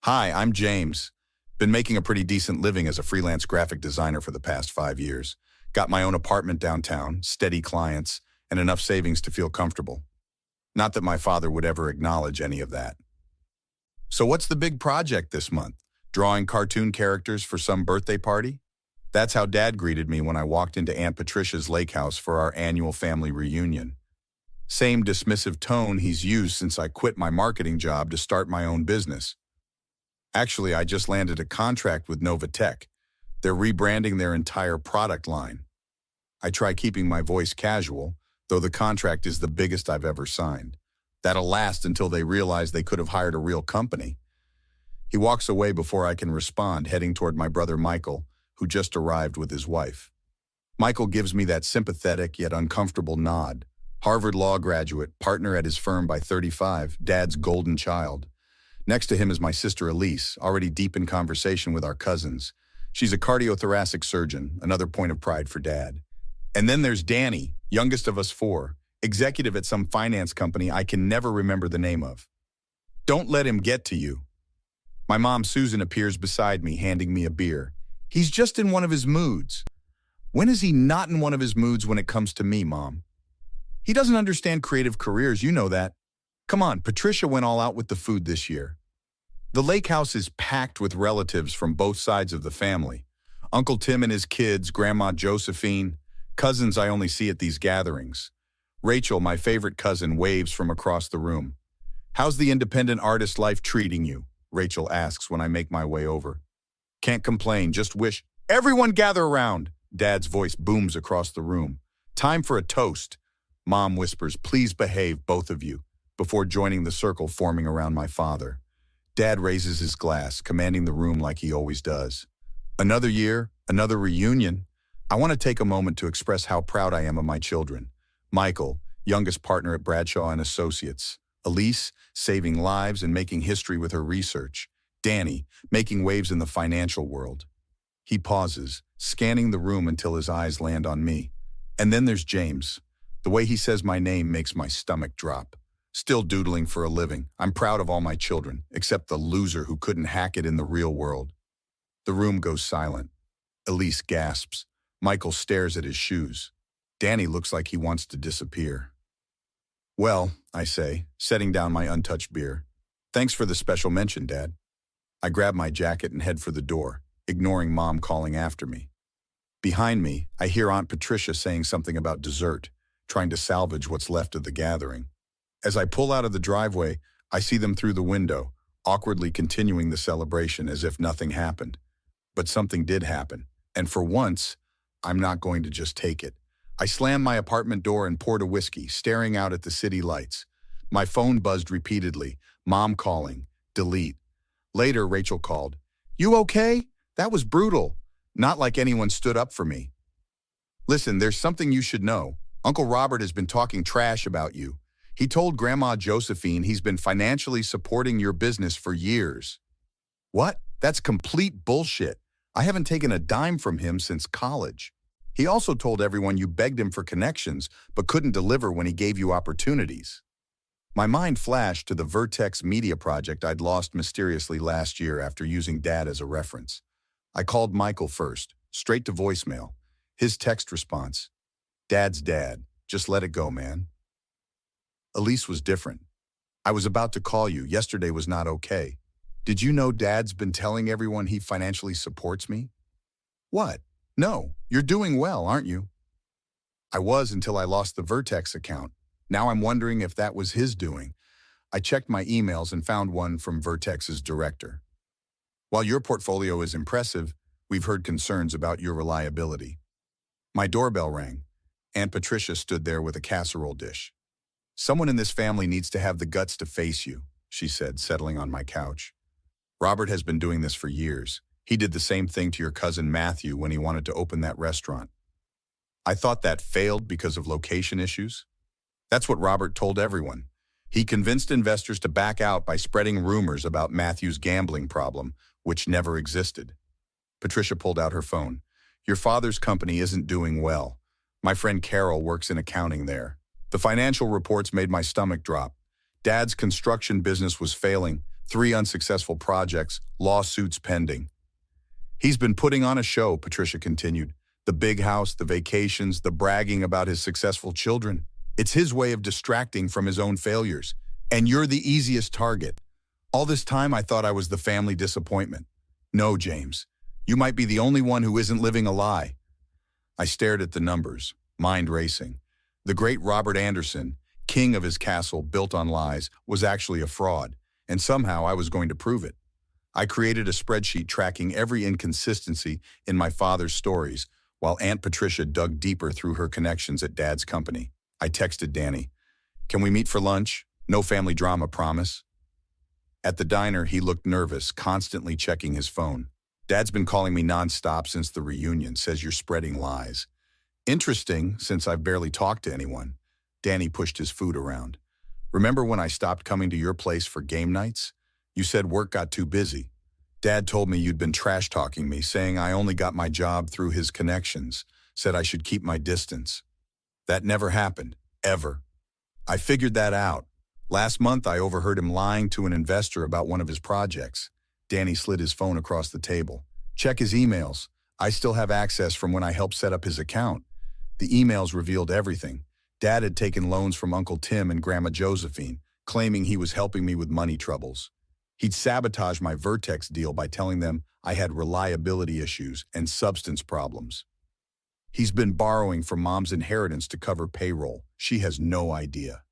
Hi, I'm James. Been making a pretty decent living as a freelance graphic designer for the past 5 years. Got my own apartment downtown, steady clients, and enough savings to feel comfortable. Not that my father would ever acknowledge any of that. So what's the big project this month? Drawing cartoon characters for some birthday party? That's how Dad greeted me when I walked into Aunt Patricia's lake house for our annual family reunion. Same dismissive tone he's used since I quit my marketing job to start my own business. Actually, I just landed a contract with Nova Tech. They're rebranding their entire product line. I try keeping my voice casual, though the contract is the biggest I've ever signed. That'll last until they realize they could have hired a real company. He walks away before I can respond, heading toward my brother Michael, who just arrived with his wife. Michael gives me that sympathetic yet uncomfortable nod. Harvard Law graduate, partner at his firm by 35, Dad's golden child. Next to him is my sister Elise, already deep in conversation with our cousins. She's a cardiothoracic surgeon, another point of pride for Dad. And then there's Danny, youngest of us four, executive at some finance company I can never remember the name of. Don't let him get to you. My mom Susan appears beside me, handing me a beer. He's just in one of his moods. When is he not in one of his moods when it comes to me, Mom? He doesn't understand creative careers, you know that. Come on, Patricia went all out with the food this year. The lake house is packed with relatives from both sides of the family. Uncle Tim and his kids, Grandma Josephine, cousins I only see at these gatherings. Rachel, my favorite cousin, waves from across the room. How's the independent artist life treating you? Rachel asks when I make my way over. Can't complain, just wish. Everyone gather around! Dad's voice booms across the room. Time for a toast. Mom whispers, please behave, both of you, before joining the circle forming around my father. Dad raises his glass, commanding the room like he always does. Another year, another reunion. I want to take a moment to express how proud I am of my children. Michael, youngest partner at Bradshaw and Associates. Elise, saving lives and making history with her research. Danny, making waves in the financial world. He pauses, scanning the room until his eyes land on me. And then there's James. The way he says my name makes my stomach drop. Still doodling for a living. I'm proud of all my children, except the loser who couldn't hack it in the real world. The room goes silent. Elise gasps. Michael stares at his shoes. Danny looks like he wants to disappear. Well, I say, setting down my untouched beer. Thanks for the special mention, Dad. I grab my jacket and head for the door, ignoring Mom calling after me. Behind me, I hear Aunt Patricia saying something about dessert, trying to salvage what's left of the gathering. As I pull out of the driveway, I see them through the window, awkwardly continuing the celebration as if nothing happened. But something did happen, and for once, I'm not going to just take it. I slammed my apartment door and poured a whiskey, staring out at the city lights. My phone buzzed repeatedly, Mom calling, delete. Later, Rachel called. You okay? That was brutal. Not like anyone stood up for me. Listen, there's something you should know. Uncle Robert has been talking trash about you. He told Grandma Josephine he's been financially supporting your business for years. What? That's complete bullshit. I haven't taken a dime from him since college. He also told everyone you begged him for connections, but couldn't deliver when he gave you opportunities. My mind flashed to the Vertex media project I'd lost mysteriously last year after using Dad as a reference. I called Michael first, straight to voicemail. His text response, Dad's dad, just let it go, man. Elise was different. I was about to call you. Yesterday was not okay. Did you know Dad's been telling everyone he financially supports me? What? No, you're doing well, aren't you? I was until I lost the Vertex account. Now I'm wondering if that was his doing. I checked my emails and found one from Vertex's director. While your portfolio is impressive, we've heard concerns about your reliability. My doorbell rang. Aunt Patricia stood there with a casserole dish. Someone in this family needs to have the guts to face you, she said, settling on my couch. Robert has been doing this for years. He did the same thing to your cousin Matthew when he wanted to open that restaurant. I thought that failed because of location issues. That's what Robert told everyone. He convinced investors to back out by spreading rumors about Matthew's gambling problem, which never existed. Patricia pulled out her phone. Your father's company isn't doing well. My friend Carol works in accounting there. The financial reports made my stomach drop. Dad's construction business was failing. 3 unsuccessful projects, lawsuits pending. He's been putting on a show, Patricia continued. The big house, the vacations, the bragging about his successful children. It's his way of distracting from his own failures. And you're the easiest target. All this time I thought I was the family disappointment. No, James. You might be the only one who isn't living a lie. I stared at the numbers, mind racing. The great Robert Anderson, king of his castle built on lies, was actually a fraud, and somehow I was going to prove it. I created a spreadsheet tracking every inconsistency in my father's stories, while Aunt Patricia dug deeper through her connections at Dad's company. I texted Danny, "Can we meet for lunch? No family drama, promise." At the diner, he looked nervous, constantly checking his phone. "Dad's been calling me nonstop since the reunion, says you're spreading lies." "Interesting, since I've barely talked to anyone." Danny pushed his food around. "Remember when I stopped coming to your place for game nights? You said work got too busy. Dad told me you'd been trash-talking me, saying I only got my job through his connections, said I should keep my distance. That never happened, ever. I figured that out. Last month, I overheard him lying to an investor about one of his projects." Danny slid his phone across the table. "Check his emails. I still have access from when I helped set up his account." The emails revealed everything. Dad had taken loans from Uncle Tim and Grandma Josephine, claiming he was helping me with money troubles. He'd sabotaged my Vertex deal by telling them I had reliability issues and substance problems. He's been borrowing from Mom's inheritance to cover payroll. She has no idea.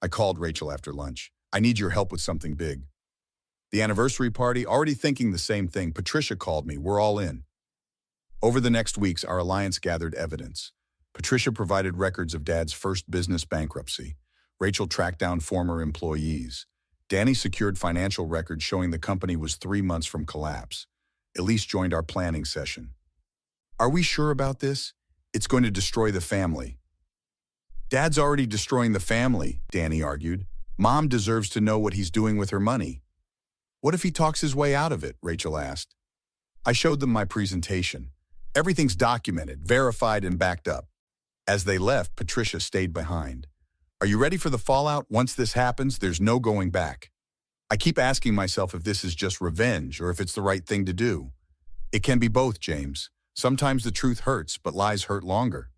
I called Rachel after lunch. "I need your help with something big." The anniversary party, already thinking the same thing. Patricia called me. We're all in. Over the next weeks, our alliance gathered evidence. Patricia provided records of Dad's first business bankruptcy. Rachel tracked down former employees. Danny secured financial records showing the company was 3 months from collapse. Elise joined our planning session. "Are we sure about this? It's going to destroy the family." "Dad's already destroying the family," Danny argued. "Mom deserves to know what he's doing with her money." "What if he talks his way out of it?" Rachel asked. I showed them my presentation. Everything's documented, verified, and backed up. As they left, Patricia stayed behind. "Are you ready for the fallout? Once this happens, there's no going back." I keep asking myself if this is just revenge or if it's the right thing to do. It can be both, James. Sometimes the truth hurts, but lies hurt longer.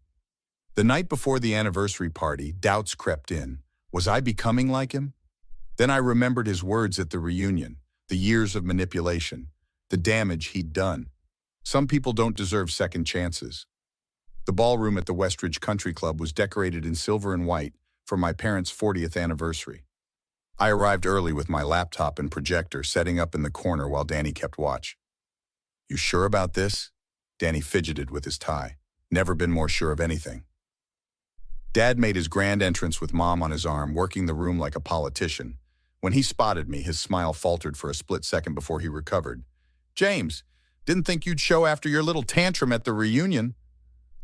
The night before the anniversary party, doubts crept in. Was I becoming like him? Then I remembered his words at the reunion, the years of manipulation, the damage he'd done. Some people don't deserve second chances. The ballroom at the Westridge Country Club was decorated in silver and white for my parents' 40th anniversary. I arrived early with my laptop and projector setting up in the corner while Danny kept watch. "You sure about this?" Danny fidgeted with his tie. Never been more sure of anything. Dad made his grand entrance with Mom on his arm, working the room like a politician. When he spotted me, his smile faltered for a split second before he recovered. "James, didn't think you'd show after your little tantrum at the reunion."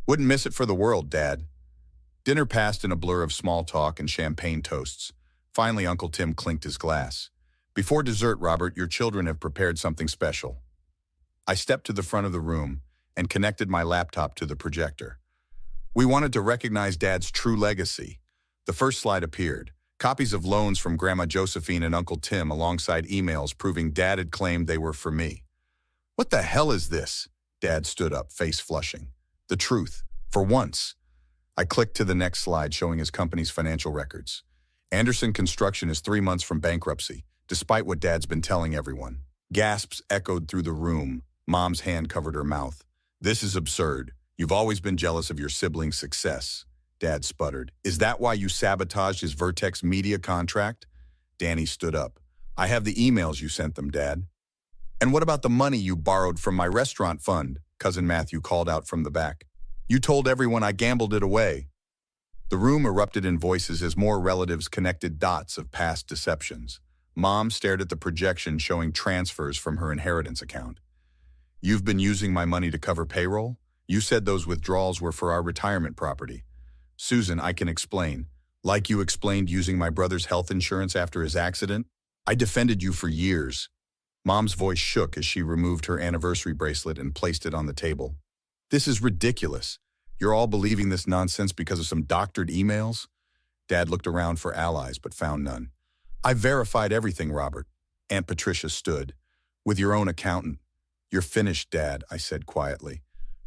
"Wouldn't miss it for the world, Dad." Dinner passed in a blur of small talk and champagne toasts. Finally, Uncle Tim clinked his glass. "Before dessert, Robert, your children have prepared something special." I stepped to the front of the room and connected my laptop to the projector. We wanted to recognize Dad's true legacy. The first slide appeared. Copies of loans from Grandma Josephine and Uncle Tim alongside emails proving Dad had claimed they were for me. "What the hell is this?" Dad stood up, face flushing. "The truth. For once." I clicked to the next slide showing his company's financial records. Anderson Construction is 3 months from bankruptcy, despite what Dad's been telling everyone. Gasps echoed through the room. Mom's hand covered her mouth. "This is absurd. You've always been jealous of your sibling's success." Dad sputtered. "Is that why you sabotaged his Vertex media contract?" Danny stood up. "I have the emails you sent them, Dad." "And what about the money you borrowed from my restaurant fund?" Cousin Matthew called out from the back. "You told everyone I gambled it away." The room erupted in voices as more relatives connected dots of past deceptions. Mom stared at the projection showing transfers from her inheritance account. "You've been using my money to cover payroll? You said those withdrawals were for our retirement property." "Susan, I can explain. Like you explained using my brother's health insurance after his accident? I defended you for years." Mom's voice shook as she removed her anniversary bracelet and placed it on the table. "This is ridiculous. You're all believing this nonsense because of some doctored emails?" Dad looked around for allies but found none. I verified everything, Robert. Aunt Patricia stood. With your own accountant. You're finished, Dad, I said quietly.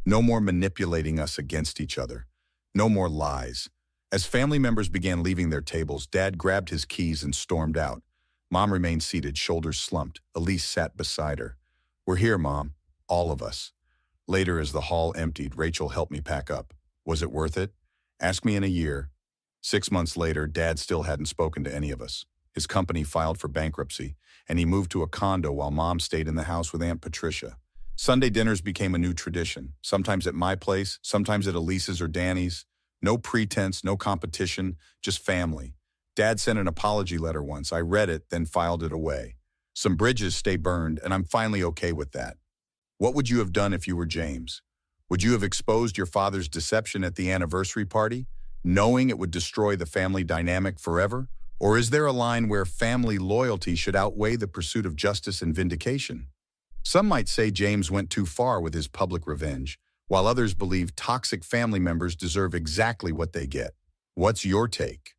No more manipulating us against each other. No more lies. As family members began leaving their tables, Dad grabbed his keys and stormed out. Mom remained seated, shoulders slumped. Elise sat beside her. We're here, Mom. All of us. Later, as the hall emptied, Rachel helped me pack up. Was it worth it? Ask me in a year. 6 months later, Dad still hadn't spoken to any of us. His company filed for bankruptcy, and he moved to a condo while Mom stayed in the house with Aunt Patricia. Sunday dinners became a new tradition, sometimes at my place, sometimes at Elise's or Danny's. No pretense, no competition, just family. Dad sent an apology letter once. I read it, then filed it away. Some bridges stay burned, and I'm finally okay with that. What would you have done if you were James? Would you have exposed your father's deception at the anniversary party, knowing it would destroy the family dynamic forever? Or is there a line where family loyalty should outweigh the pursuit of justice and vindication? Some might say James went too far with his public revenge, while others believe toxic family members deserve exactly what they get. What's your take?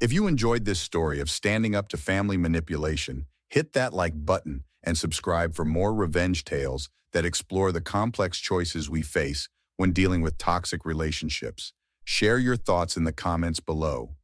If you enjoyed this story of standing up to family manipulation, hit that like button and subscribe for more revenge tales that explore the complex choices we face when dealing with toxic relationships. Share your thoughts in the comments below.